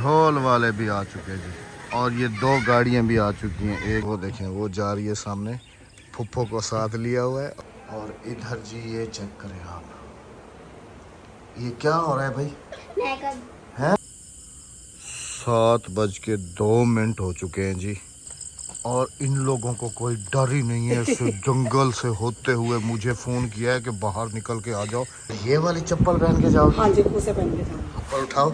ढोल वाले भी आ चुके हैं जी, और ये 2 गाड़ियां भी आ चुकी हैं। एक वो देखें वो जा रही है सामने, फुफ्फो को साथ लिया हुआ है। और इधर जी ये चेक करें आप, ये क्या हो रहा है भाई? हैं 7:02 हो चुके हैं जी, और इन लोगों को कोई डर ही नहीं है। इस जंगल से होते हुए मुझे फोन किया है कि बाहर निकल के आ जाओ। ये वाली चप्पल पहन के जाओ? हाँ जी, उसे पहन के जाओ। चप्पल उठाओ।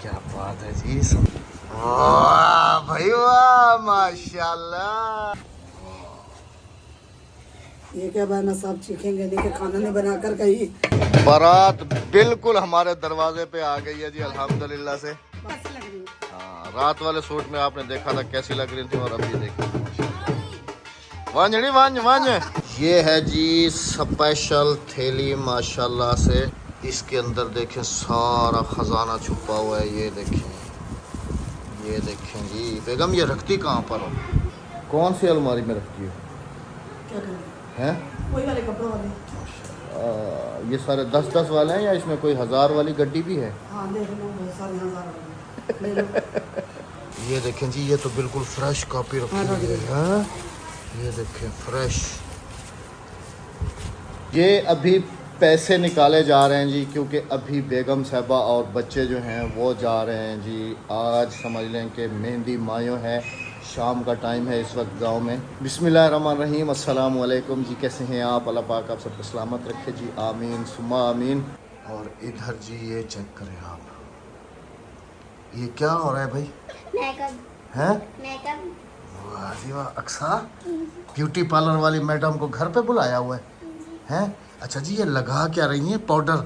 क्या बात है जी, सब वाह भाई वाह, माशाल्लाह। ये क्या बहना साहब चीखेंगे नहीं कि खाना नहीं बनाकर कहीं। बारात बिल्कुल हमारे दरवाजे पे आ गई है जी, अल्हम्दुलिल्लाह से। बस लग रही है। हाँ, रात वाले सूट में आपने देखा था कैसी लग रही थी, और अभी देखिए वांजड़ी वांज वांज। ये है जी स्पेशल थैली माशाल्लाह से, इसके अंदर देखें सारा खजाना छुपा हुआ है। ये देखें जी। बेगम ये रखती कहाँ पर हो? कौन सी अलमारी में रखती हो? क्या करें? हैं वही वाले कपड़ों वाले। ये सारे 10-10 वाले हैं या इसमें कोई 1000 वाली गड्डी भी है? हाँ देख लो, बहुत सारे 1000 ले लो। ये देखें जी, ये तो बिल्कुल फ्रेश कॉपी रखी हुई है। ये देखें फ्रेश। ये अभी पैसे निकाले जा रहे हैं जी, क्योंकि अभी बेगम साहबा और बच्चे जो हैं वो जा रहे हैं जी। आज समझ लें कि मेहंदी मायों है, शाम का टाइम है इस वक्त गांव में। बिस्मिल्लाहिर्रहमानिर्रहीम, अस्सलाम वालेकुम जी। कैसे हैं आप? अल्लाह पाक आप सबको सलामत रखे जी, आमीन सुम्मा आमीन। और इधर जी ये चेक करें आप, ये क्या हो रहा है भाई? हैं वाह जी वाह। अक्सा ब्यूटी पार्लर वाली मैडम को घर पे बुलाया हुआ है हैं? अच्छा जी, ये लगा क्या रही हैं? पाउडर।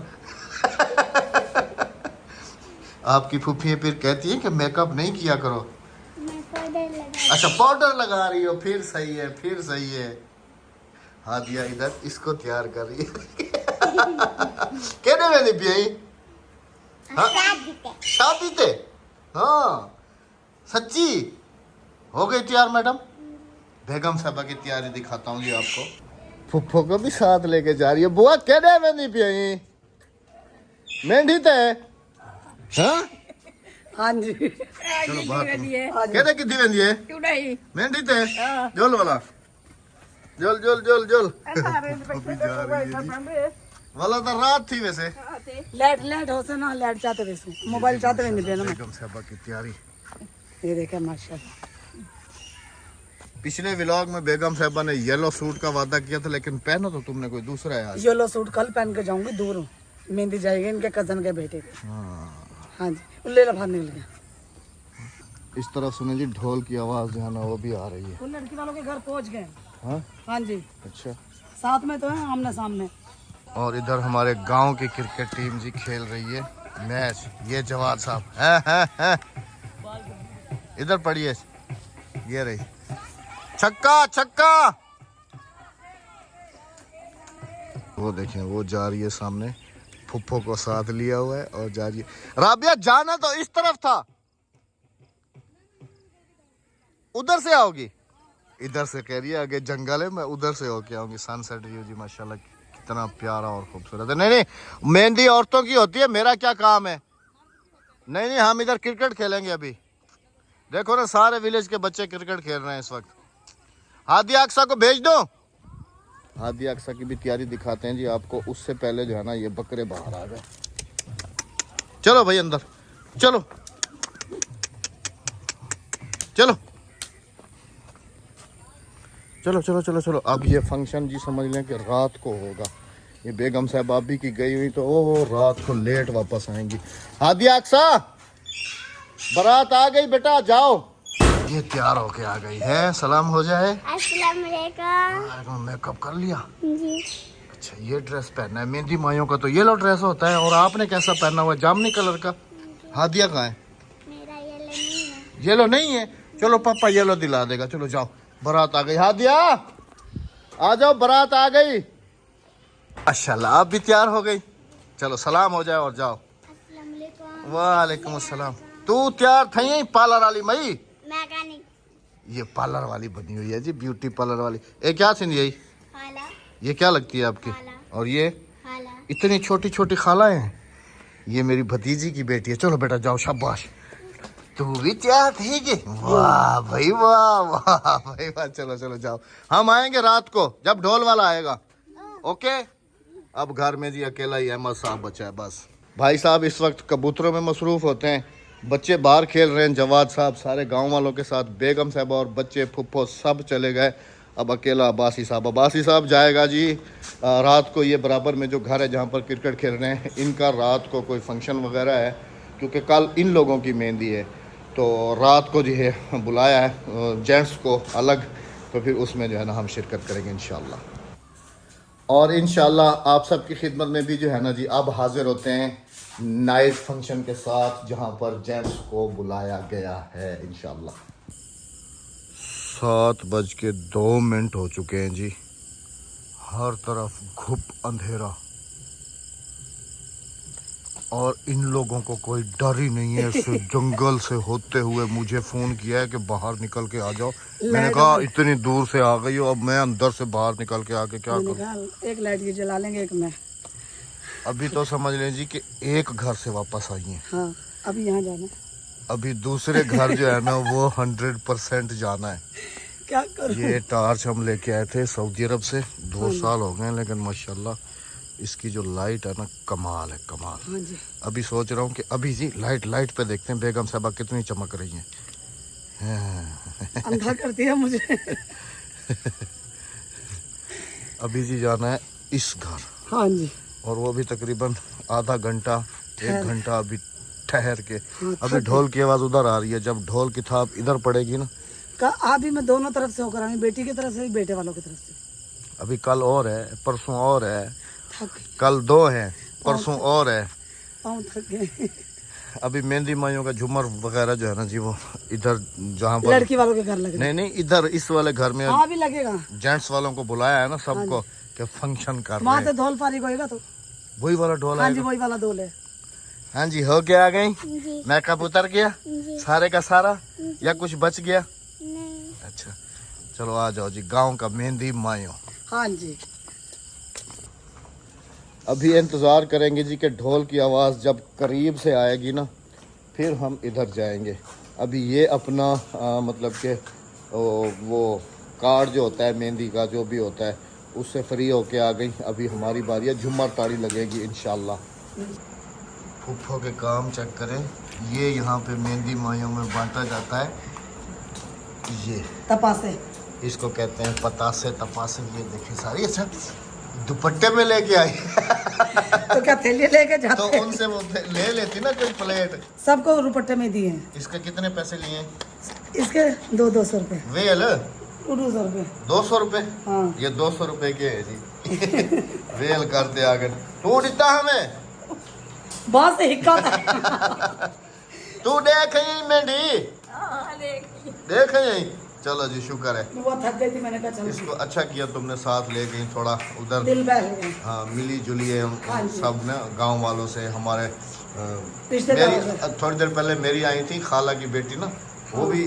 आपकी फूफी फिर कहती है कि मेकअप नहीं किया करो। अच्छा पाउडर लगा रही हो, फिर सही है, फिर सही है। हादिया इधर इसको तैयार कर रही है। कहने में नहीं पियाई? हाँ? शादी थे? हाँ सच्ची हो गई तैयार मैडम? बेगम साहबा की तैयारी दिखाता हूँ जी आपको। फुफ्फो को भी साथ लेके जा रही है। बुआ कहने में नहीं पियाई? मेहंदी थे? हाँ हाँ जी। चलो बात कहने की वेंदी है मेहंदी थे जोल वाला, जोल जोल जोल जोल। अभी जा रही है जी। वाला तो रात थी वैसे। लेट हो से ना, लेट चाहते वैसे मोबाइल चाहते हुए नहीं देना। बेगम साहबा की तैयारी ये देखे माशाल्लाह। पिछले व्लॉग में बेगम साहबा ने येलो सूट का वादा किया था, लेकिन पहनो तो तुमने कोई दूसरा है आज। येलो सूट कल पहन के जाऊंगी, दूर हूँ, मेहंदी जाएगी इनके कजन के बेटे के। हाँ जी, ले बाहर निकल गया। इस तरफ सुने जी ढोल की आवाज जो है ना वो भी आ रही है। वो लड़की वालों के घर पहुंच गए। हाँ हाँ जी, अच्छा, साथ में तो है, आमने सामने। और इधर हमारे गांव की क्रिकेट टीम जी खेल रही है मैच। ये जवाद साहब है। इधर पढ़िए, ये रही छक्का छक्का। वो देखें वो जा रही है सामने, फुफ्फो को साथ लिया हुआ है और जा रही है। राबिया जाना तो इस तरफ था, उधर से आओगी? इधर से कह रही है, आगे जंगल है, मैं उधर से होके आऊंगी। सनसेट व्यू जी माशाल्लाह कितना प्यारा और खूबसूरत है। नहीं मेहंदी औरतों की होती है, मेरा क्या काम है? नहीं हम इधर क्रिकेट खेलेंगे अभी। देखो ना सारे विलेज के बच्चे क्रिकेट खेल रहे हैं इस वक्त। हादिया अक्सा को भेज दो। हादिया अक्सा की भी तैयारी दिखाते हैं जी आपको। उससे पहले जो है ना ये बकरे बाहर आ गए। चलो भाई अंदर चलो चलो चलो चलो चलो चलो। अब ये फंक्शन जी समझ लें कि रात को होगा। ये बेगम साहब अभी की गई हुई तो ओ रात को लेट वापस आएंगी। हादिया अक्सा बारात आ गई बेटा, जाओ। ये तैयार होके आ गई है, सलाम हो जाए। अस्सलाम वालेकुम। मेकअप कर लिया जी। अच्छा, ये ड्रेस पहना है। मेहंदी माइयों का तो येलो ड्रेस होता है, और आपने कैसा पहना हुआ है? जामुनी कलर का। हादिया कहाँ है? मेरा येलो नहीं है। येलो नहीं है? चलो पापा येलो दिला देगा। चलो जाओ, बारात आ गई। हादिया आ जाओ, बारात आ गई। माशाल्लाह आप भी तैयार हो गई। चलो सलाम हो जाए और जाओ। अस्सलाम वालेकुम। वालेकुम अस्सलाम। तू तैयार थी पार्लर वाली मई? मैकेनिक। ये पार्लर वाली बनी हुई है जी, ब्यूटी पार्लर वाली। ये क्या थी यही? खाला। ये क्या लगती है आपकी? खाला। और ये खाला। इतनी छोटी छोटी खालाएं हैं। ये मेरी भतीजी की बेटी है। चलो बेटा जाओ, शाबाश। तू भी चाहती है जी? वाह भाई वाह, वाह भाई वाह। चलो चलो जाओ, हम आएंगे रात को जब ढोल वाला आएगा। ओके, अब घर में जी अकेला ही अहमद साहब बचा है बस। भाई साहब इस वक्त कबूतरों में मसरूफ होते हैं, बच्चे बाहर खेल रहे हैं, जवाद साहब सारे गांव वालों के साथ, बेगम साहबा और बच्चे फुफ्फो सब चले गए। अब अकेला अब्बासी साहब जाएगा जी रात को। ये बराबर में जो घर है जहाँ पर क्रिकेट खेल रहे हैं, इनका रात को कोई फंक्शन वगैरह है, क्योंकि कल इन लोगों की मेहंदी है, तो रात को जो है बुलाया है जेंट्स को अलग, तो फिर उसमें जो है ना हम शिरकत करेंगे इंशाल्लाह। और इंशाल्लाह आप सबकी खिदमत में भी जो है ना जी अब हाजिर होते हैं नाइट फंक्शन के साथ, जहां पर जेंट्स को बुलाया गया है इंशाल्लाह। 7:02 हो चुके हैं जी, हर तरफ घुप अंधेरा, और इन लोगों को कोई डर ही नहीं है। इस जंगल से होते हुए मुझे फोन किया है कि बाहर निकल के आ जाओ। मैंने कहा इतनी दूर से आ गई हो, अब मैं अंदर से बाहर निकल के आके क्या करूं? एक लाइट ये जला लेंगे, एक में अभी तो समझ लें जी कि एक घर से वापस आई हैं। हाँ, अभी यहाँ जाना, अभी दूसरे घर जो है ना वो 100% जाना है। क्या करूं? ये टार्च हम लेके आए थे सऊदी अरब से, 2 साल हो गए, लेकिन माशाल्लाह इसकी जो लाइट है ना कमाल है, कमाल। हाँ जी। अभी सोच रहा हूँ कि अभी जी लाइट पे देखते हैं बेगम साहबा कितनी चमक रही हैं। अंधा करती है मुझे। अभी जी जाना है इस घर, हाँ जी, और वो भी तकरीबन आधा घंटा 1 घंटा अभी ठहर के। हाँ, अभी ढोल की आवाज़ उधर आ रही है, जब ढोल की थाप इधर पड़ेगी ना। अभी मैं दोनों तरफ से होकर आई, बेटी की तरफ से, बेटे वालों की तरफ से। अभी कल और है, परसों और है, थक कल 2 है, परसों और है। पाँव थक गए। अभी मेहंदी माइयों का झूमर वगैरह जो है ना जी वो इधर जहाँ पर लड़की वालों के घर लगे। नहीं इधर इस वाले घर में हाँ भी लगेगा। जेंट्स वालों को बुलाया है ना सबको कि फंक्शन कर रहे वहाँ हैं। से ढोल फारिग होएगा तो वही वाला ढोल हाँ जी, आएगा। वही वाला ढोल है। हाँ जी, हो गया आ गई, जी मैं कब उतर गया जी सारे का सारा, या कुछ बच गया? नहीं अच्छा चलो आ जाओ जी, गांव का मेहंदी माइयों। हाँ जी, अभी इंतज़ार करेंगे जी कि ढोल की आवाज़ जब करीब से आएगी ना फिर हम इधर जाएंगे। अभी ये अपना मतलब कि वो कार्ड जो होता है मेहंदी का जो भी होता है उससे फ्री होके आ गई। अभी हमारी बारी है, झुम्मर ताड़ी लगेगी इंशाल्लाह। फुफ्फो के काम चेक करें, ये यहाँ पे मेहंदी माइयों में बांटा जाता है। ये तपासे, इसको कहते हैं पतासे तपासे। ये देखिए सारी, अच्छा दुपट्टे में लेके आई। तो क्या थैली लेके जाते तो हैं? उनसे वो ले लेती ना कोई प्लेट। सबको रुपट्टे में दिए हैं। इसके कितने पैसे लिए? इसके 200 रुपए। वेल 200 रुपए। 200 रुपए? हाँ। ये 200 रुपए के है जी। वेल करते आगे तू दिता हमें बहुत से हिक्का था। तू देख यही मेहंदी देख यही। चलो जी शुक्र है, वो थक गई थी, मैंने कहा चलो इसको अच्छा किया तुमने साथ ले गई, थोड़ा उधर दिल बहल गया। हाँ मिली जुली है हम हाँ जी। सब ने गांव वालों से। हमारे रिश्तेदार मेरी थोड़ी देर पहले मेरी आई थी खाला की बेटी ना, वो भी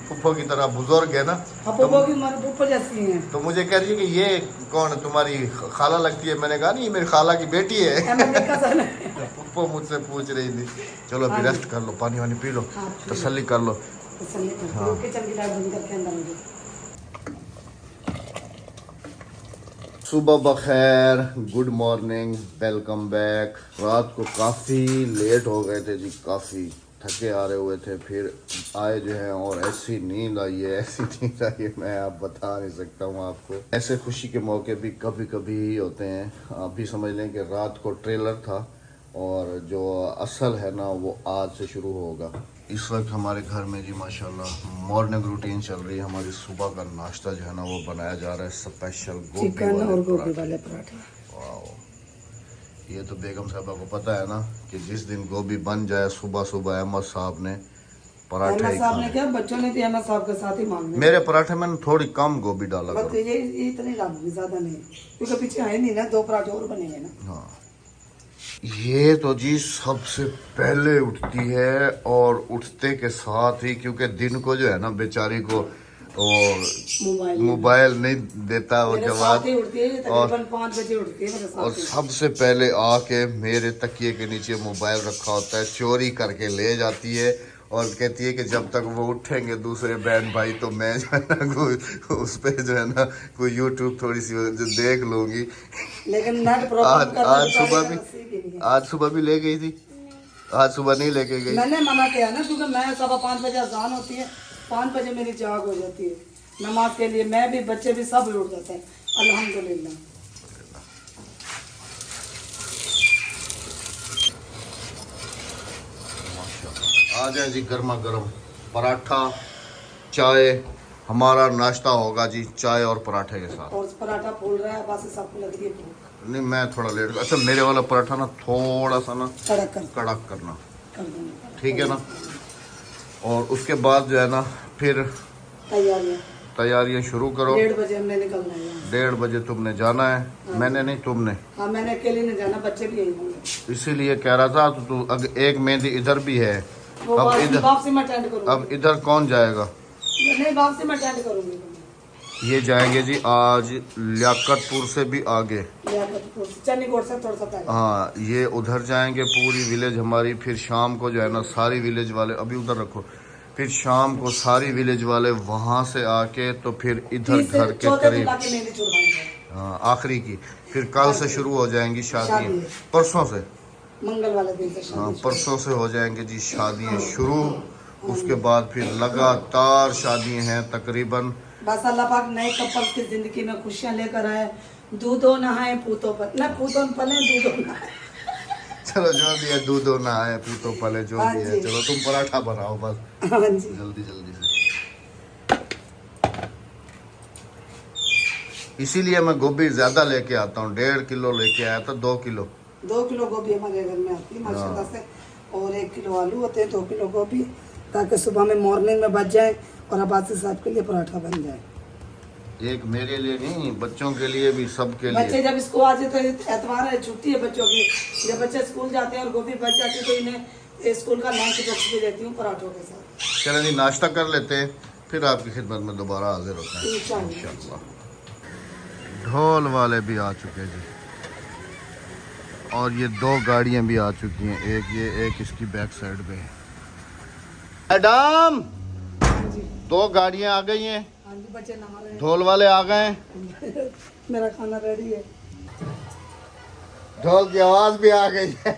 फुफ्फो की तरह बुजुर्ग है ना, पप्पो की उम्र पप्पो जैसी है। तो मुझे कह रही है कि ये कौन तुम्हारी खाला लगती है? मैंने कहा नहीं ये मेरी खाला की बेटी है। फुफ्फो मुझसे पूछ रही थी। चलो अभी रेस्ट कर लो, पानी वानी पी लो, तसल्ली कर लो। हाँ। किचन की लाइट बंद करके अंदर हो गई। सुबह बखैर, गुड मॉर्निंग, वेलकम बैक। रात को काफ़ी लेट हो गए थे जी, काफ़ी थके आ रहे हुए थे, फिर आए जो है और ऐसी नींद आई है, ऐसी नींद आई है मैं आप बता नहीं सकता हूँ आपको। ऐसे खुशी के मौके भी कभी कभी ही होते हैं। आप भी समझ लें कि रात को ट्रेलर था और जो असल है ना वो आज से शुरू होगा। इस वक्त हमारे घर में जी माशाल्लाह मॉर्निंग रूटीन चल रही है। हमारी सुबह का नाश्ता जो है ना वो बनाया जा रहा है स्पेशल चिकन और गोभी वाले पराठे। वाह, ये तो बेगम साहबा को पता है ना कि जिस दिन गोभी बन जाए सुबह सुबह अहमद साहब ने पराठे ही साहब ने खाने। क्या बच्चों ने तो अहमद साहब के साथ ही मांगे। मेरे पराठे में थोड़ी कम गोभी डाला बस करो। ये इतनी डालूंगी, ज्यादा नहीं, क्योंकि पीछे है नहीं ना, 2 पराठे और बनेंगे ना। हाँ, ये तो जी सबसे पहले उठती है और उठते के साथ ही, क्योंकि दिन को जो है ना बेचारी को और मोबाइल नहीं देता वो जवाब, और 5 बजे उठती है मेरे साथ। और सबसे पहले आके मेरे तकिए के नीचे मोबाइल रखा होता है, चोरी करके ले जाती है और कहती है कि जब तक वो उठेंगे दूसरे बहन भाई तो मैं जो है ना उस पे जो है ना कोई यूट्यूब थोड़ी सी जो देख लूंगी। लेकिन नेट प्रॉब्लम करना आज सुबह भी ले गई थी। आज सुबह नहीं लेके गई। मैंने मना किया ना, क्योंकि मैं 5:15 बजे अजान होती है, 5 बजे मेरी जाग हो जाती है नमाज के लिए। मैं भी, बच्चे भी, सब उठ जाते हैं अल्हम्दुलिल्लाह। आ जाए जी गर्मा गर्म पराठा चाय, हमारा नाश्ता होगा जी चाय और पराठे के साथ। और पराठा फूल रहा है, बस सबको लग रही है भूख। नहीं मैं थोड़ा लेट, अच्छा मेरे वाला पराठा ना थोड़ा सा ना कड़क करना, कर दूंगी, ठीक है ना। और उसके बाद जो है ना फिर तैयारियां शुरू करो। 1:30 बजे हमने निकलना है। 1:30 बजे तुमने जाना है। मैंने नहीं, तुमने। हाँ, मैंने अकेले नहीं जाना, बच्चे भी यही होंगे। इसीलिए कह रहा था तो तू अगर एक मेहंदी इधर भी है, अब इधर वापसी में अटेंड करूंगी। अब इधर कौन जाएगा? नहीं, वापसी में अटेंड करूंगी। ये जाएंगे जी आज लियाकतपुर से भी आगे, चन्नीगढ़ से थोड़ा सा पहले। हाँ ये उधर जाएंगे पूरी विलेज हमारी। फिर शाम को जो है ना सारी विलेज वाले, अभी उधर रखो, फिर शाम को सारी विलेज वाले वहाँ से आके तो फिर इधर घर के करीब, हाँ आखिरी की। फिर कल से शुरू हो जाएंगी शादी, परसों से, मंगल वाले दिन से हाँ परसों से हो जाएंगे जी शादियाँ शुरू। उसके बाद फिर लगातार शादियाँ हैं तकरीबन। बस अल्लाह पाक नए कपल्स की जिंदगी में खुशियाँ लेकर आए। दूधो नहाए पूतो पर, ना पूतो पले दूधो नहाए। चलो जो भी है दूधो नहाए पूतो पले, जो भी है। चलो तुम पराठा बनाओ बस जल्दी जल्दी से। इसीलिए मैं गोभी ज्यादा लेके आता हूँ, 1.5 किलो लेके आया था, 2 किलो। 2 किलो गोभी हमारे घर में आती है माशाल्लाह से, और 1 किलो आलू होते हैं, 2 किलो गोभी, ताकि सुबह में मॉर्निंग में बच जाए और अब्बासी साहब के लिए पराठा बन जाए। एक मेरे लिए नहीं, बच्चों के लिए भी, सबके लिए। बच्चे जब स्कूल आ जाते हैं, एतवार है, छुट्टी है बच्चों की, जब बच्चे स्कूल जाते हैं और गोभी बच जाती है तो इन्हें स्कूल का लंच बॉक्स भी देती हूँ पराठों के साथ। चलो जी नाश्ता कर लेते हैं, फिर आपकी खिदमत में दोबारा हाजिर होते हैं इंशाल्लाह। ढोल वाले भी आ चुके जी, और ये 2 गाड़ियाँ भी आ चुकी हैं, एक ये एक इसकी बैक साइड पे है। मैडम 2 गाड़ियाँ आ गई हैं, बच्चे नहा रहे हैं, ढोल वाले आ गए हैं। मेरा खाना रेडी है, ढोल की आवाज भी आ गई है।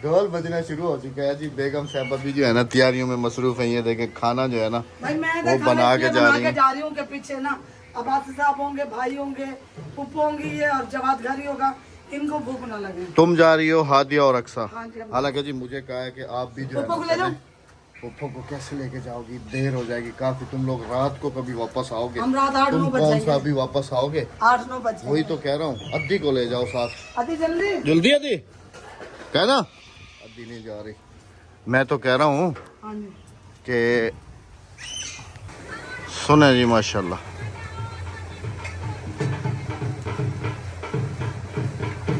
ढोल बजना शुरू हो चुका है जी। बेगम साहब अभी जो है ना तैयारियों में मसरूफ है। ये देखें खाना जो है ना भाई मैं वो बना के जा रही हूँ के पीछे ना अब्बासी साहब होंगे, भाई होंगे, पुप्पो होंगी ये, और जवाद घरी होगा, इनको भूख ना लगे। तुम जा रही हो हादिया और अक्सा। हाँ जी, हालांकि जी मुझे कहा है कि आप भी जो है पुप्पो को कैसे लेके जाओगी, देर हो जाएगी काफी। तुम लोग रात को कभी वापस आओगे, हम रात 8-9 तुम कौन सा अभी वापस आओगे? 8-9 बजे। वही तो कह रहा हूँ, अद्दी को ले जाओ साथ। अति जल्दी जल्दी अद्दी कहना, अद्दी नहीं जा रही। मैं तो कह रहा हूँ कि सुने जी माशाल्लाह,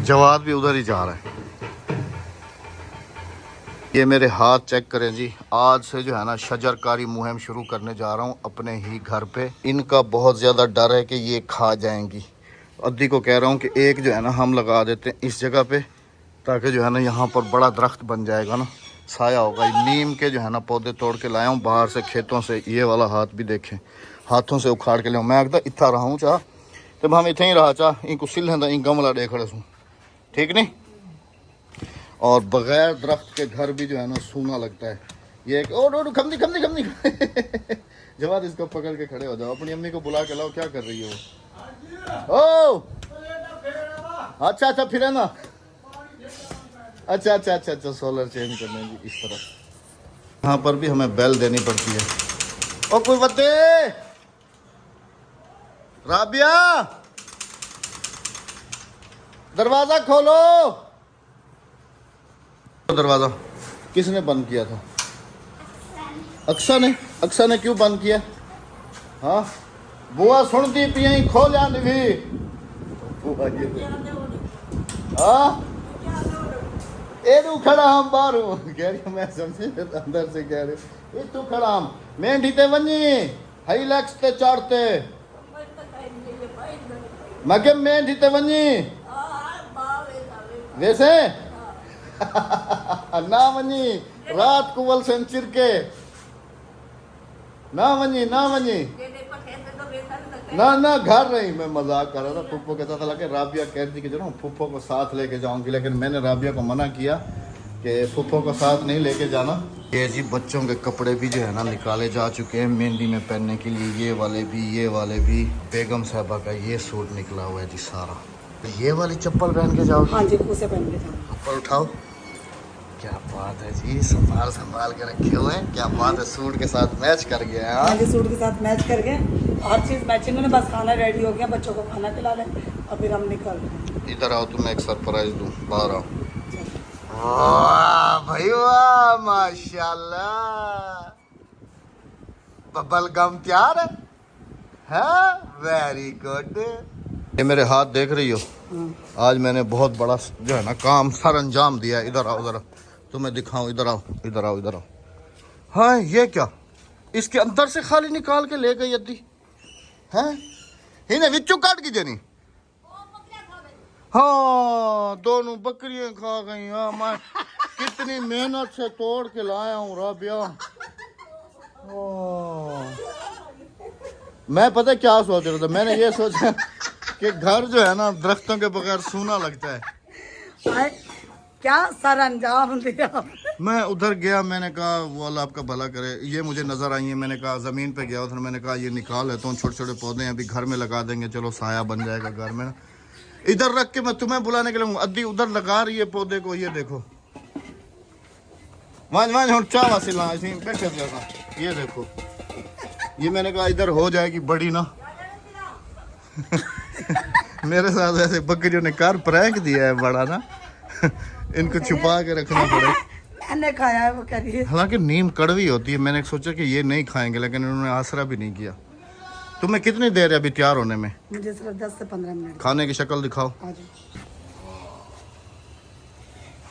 जवाद भी उधर ही जा रहा है। ये मेरे हाथ चेक करें जी, आज से जो है ना शजरकारी मुहिम शुरू करने जा रहा हूँ अपने ही घर पे। इनका बहुत ज़्यादा डर है कि ये खा जाएंगी। अद्दी को कह रहा हूँ कि एक जो है ना हम लगा देते हैं इस जगह पे, ताकि जो है ना यहाँ पर बड़ा दरख्त बन जाएगा ना, साया होगा। नीम के जो है ना पौधे तोड़ के लाया हूँ बाहर से खेतों से। ये वाला हाथ भी देखें, हाथों से उखाड़ के ले। मैं अगर इतना रहा हूँ चाह तब हम इतने ही रहा चाह इनको सिल इन गमला देख रहे हूँ, ठीक नहीं। और बगैर दरख्त के घर भी जो है ना सूना लगता है। ये खमदी खमदी खमदी। जवाब इसको पकड़ के खड़े हो जाओ, अपनी अम्मी को बुला के लाओ। क्या कर रही हो? ओ अच्छा अच्छा फिर है ना, अच्छा अच्छा अच्छा अच्छा सोलर चेंज करने की इस तरफ। यहाँ पर भी हमें बेल देनी पड़ती है। ओ कोई बत्ते, राबिया दरवाजा खोलो। दरवाजा किसने बंद किया था? अक्सा ने। अक्सा ने क्यों बंद किया? हाँ बुआ सुनती पिया खोल जाने भी। हाँ ए खड़ा हम बाहर कह रही, मैं समझी अंदर से कह रही ये तू खड़ा हम मेंढी ते वनी हाईलैक्स ते चढ़ते। मैं क्या मेंढी ते वनी वैसे ना वनी रात को वल सेंचिर के ना वनी ना घर रही। मैं मजाक कर रहा था, फुप्पो के साथ। हालांकि राबिया कह रही थी कि जो ना फुप्पो को साथ लेके जाऊंगी, लेकिन मैंने राबिया को मना किया कि फुप्पो को साथ नहीं लेके जाना। ये जी बच्चों के कपड़े भी जो है ना निकाले जा चुके हैं मेहंदी में पहनने के लिए। ये वाले भी। बेगम साहबा का ये सूट निकला हुआ है जी सारा। ये वाली चप्पल पहन के जाओ? हाँ जी, से पहन के जाओ। ऊपर उठाओ। क्या बात है जी, संभाल के रखे हुए हैं। क्या बात है, सूट के साथ मैच कर गया है। हाँ जी, सूट के साथ मैच कर गए, हर चीज़ मैचिंग में। बस खाना रेडी हो गया, बच्चों को खाना खिला लें और फिर हम निकल रहे। इधर आओ, तुम्हें एक सरप्राइज दूं। बाहर आओ। वाह भाई वाह, माशाल्लाह। बबल गम तैयार है? Very good. ये मेरे हाथ देख रही हो? आज मैंने बहुत बड़ा जो है ना काम सर अंजाम दिया है। इधर आओ, तुम्हें दिखाऊं। इधर आओ। हाँ, ये क्या? इसके अंदर से खाली निकाल के ले गई अद्दी है। इन्हें विच्चू काट की जनी। हाँ, दोनों बकरियां खा गई। हाँ, मैं कितनी मेहनत से तोड़ के लाया हूँ राबिया। मैं पता क्या सोच रहा था, मैंने ये सोचा कि घर जो है ना दरख्तों के बगैर सूना लगता है। क्या सर अंजाम दिया। मैं उधर गया, मैंने कहा वो अल्लाह आपका भला करे। ये मुझे नजर आई है, मैंने कहा ज़मीन पे गया उधर, मैंने कहा ये निकाल लेता हूँ। छोटे छोटे पौधे अभी घर में लगा देंगे, चलो साया बन जाएगा घर में। इधर रख के मैं तुम्हें बुलाने के लिए अद्दी उधर लगा रही है पौधे को। ये देखो ये देखो, ये मैंने कहा इधर हो जाएगी बड़ी ना। मेरे साथ ऐसे बकरियों ने कार प्रैंक दिया है बड़ा ना। इनको छुपा के रखना पड़ेगा। मैंने खाया है वो करिए। हालांकि नीम कड़वी होती है, मैंने सोचा कि ये नहीं खाएंगे, लेकिन इन्होंने आसरा भी नहीं किया। तुम्हें कितनी देर है अभी तैयार होने में? मुझे सिर्फ 10 से 15 मिनट। खाने की शक्ल दिखाओ।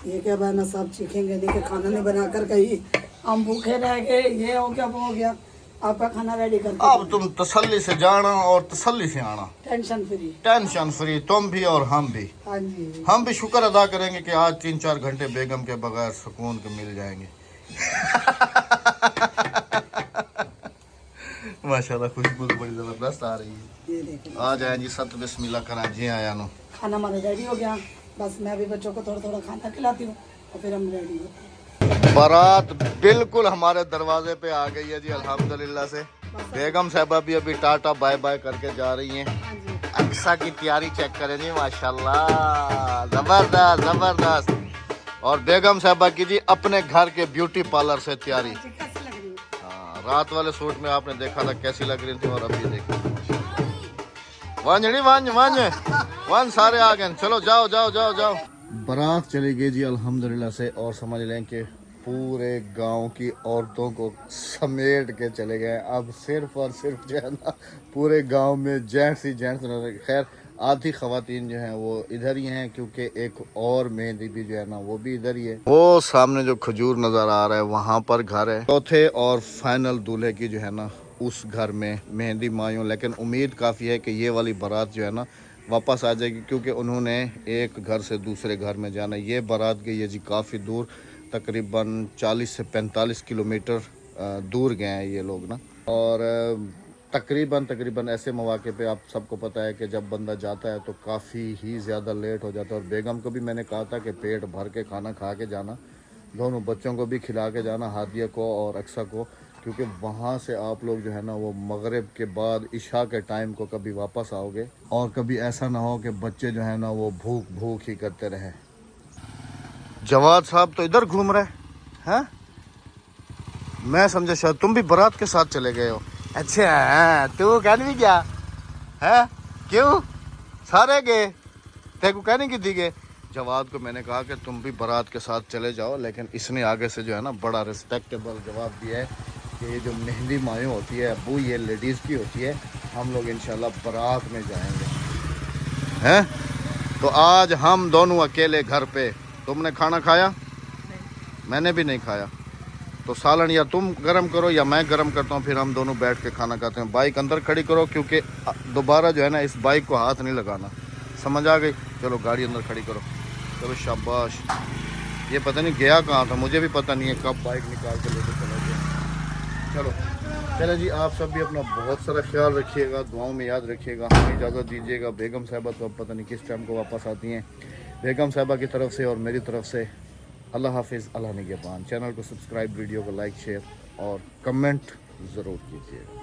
ये क्या बना, सब चीखेंगे देखिए, खाना नहीं बनाकर कहीं हम भूखे रह गए, ये हो गया वो हो गया। आपका खाना रेडी कर अब तुम तसल्ली से जाना और तसल्ली से आना, टेंशन फ्री तुम भी और हम भी। हाँ जी, हम भी शुक्र अदा करेंगे कि आज 3-4 घंटे बेगम के बगैर सुकून के मिल जाएंगे। माशाल्लाह, खुशबू तो बड़ी जबरदस्त आ रही है। ये देखो, आ जाए जी, सत बिस्मिल्लाह करा जी। आया नो खाना हमारा रेडी हो गया। बस मैं भी बच्चों को थोड़ा थोड़ा खाना खिलाती हूँ और फिर हम रेडी होते हैं। बारात बिल्कुल हमारे दरवाजे पे आ गई है जी, अल्हम्दुलिल्लाह से। बेगम साहबा भी अभी टाटा बाय बाय करके जा रही हैं। अक्सा की तैयारी चेक करें जी, माशाल्लाह, जबरदस्त जबरदस्त। और बेगम साहबा की जी अपने घर के ब्यूटी पार्लर से तैयारी। हाँ, रात वाले सूट में आपने देखा था कैसी लग रही थी, और अभी देखो वन सारे आ गए। चलो जाओ जाओ जाओ जाओ। बारात चली गई जी अल्हम्दुलिल्लाह से, और समझ लें कि पूरे गांव की औरतों को समेट के चले गए। अब सिर्फ और सिर्फ जो है ना पूरे गांव में जेंट्स ही जेंट्स। खैर आधी ख़वातीन जो हैं वो इधर ही हैं, क्योंकि एक और मेहंदी भी जो है ना वो भी इधर ही है। वो सामने जो खजूर नज़र आ रहा है वहाँ पर घर है। चौथे और फाइनल दूल्हे की जो है ना उस घर में मेहंदी मायूं। लेकिन उम्मीद काफ़ी है कि ये वाली बारात जो है ना वापस आ जाएगी, क्योंकि उन्होंने एक घर से दूसरे घर में जाना। ये बारात गई है जी काफ़ी दूर, तकरीबन 40 से 45 किलोमीटर दूर गए हैं ये लोग ना। और तकरीबन ऐसे मौके पे आप सबको पता है कि जब बंदा जाता है तो काफ़ी ही ज़्यादा लेट हो जाता है। और बेगम को भी मैंने कहा था कि पेट भर के खाना खा के जाना, दोनों बच्चों को भी खिला के जाना, हादिया को और अक्सा को, क्योंकि वहाँ से आप लोग जो है ना वो मगरिब के बाद इशा के टाइम को कभी वापस आओगे, और कभी ऐसा ना हो कि बच्चे जो है ना वो भूख ही करते रहे। जवाद साहब तो इधर घूम रहे हैं, मैं समझा शायद तुम भी बारात के साथ चले गए हो। अच्छा, तू कहने भी गया है? क्यों सारे गए, तेरे को कहने की दी गए। जवाद को मैंने कहा कि तुम भी बारात के साथ चले जाओ, लेकिन इसने आगे से जो है ना बड़ा रिस्पेक्टेबल जवाब दिया है कि ये जो मेहंदी मायूं होती है अबू, ये लेडीज़ की होती है, हम लोग इंशाल्लाह बारात में जाएंगे। हैं तो आज हम दोनों अकेले घर पे। तुमने खाना खाया? मैंने भी नहीं खाया। तो सालन या तुम गरम करो या मैं गरम करता हूँ, फिर हम दोनों बैठ के खाना खाते हैं। बाइक अंदर खड़ी करो, क्योंकि दोबारा जो है ना इस बाइक को हाथ नहीं लगाना, समझ आ गई? चलो गाड़ी अंदर खड़ी करो। चलो शाबाश। ये पता नहीं गया कहाँ था, मुझे भी पता नहीं है कब बाइक निकाल के लेके चला गया। चलो चलो जी, आप सब भी अपना बहुत सारा ख्याल रखिएगा, दुआओं में याद रखिएगा। हमें इजाज़त दीजिएगा। बेगम साहिबा तो अब पता नहीं किस टाइम को वापस आती हैं। बेगम साहिबा की तरफ से और मेरी तरफ से अल्लाह हाफिज़, अल्लाह निगहबान। चैनल को सब्सक्राइब, वीडियो को लाइक, शेयर और कमेंट ज़रूर कीजिएगा।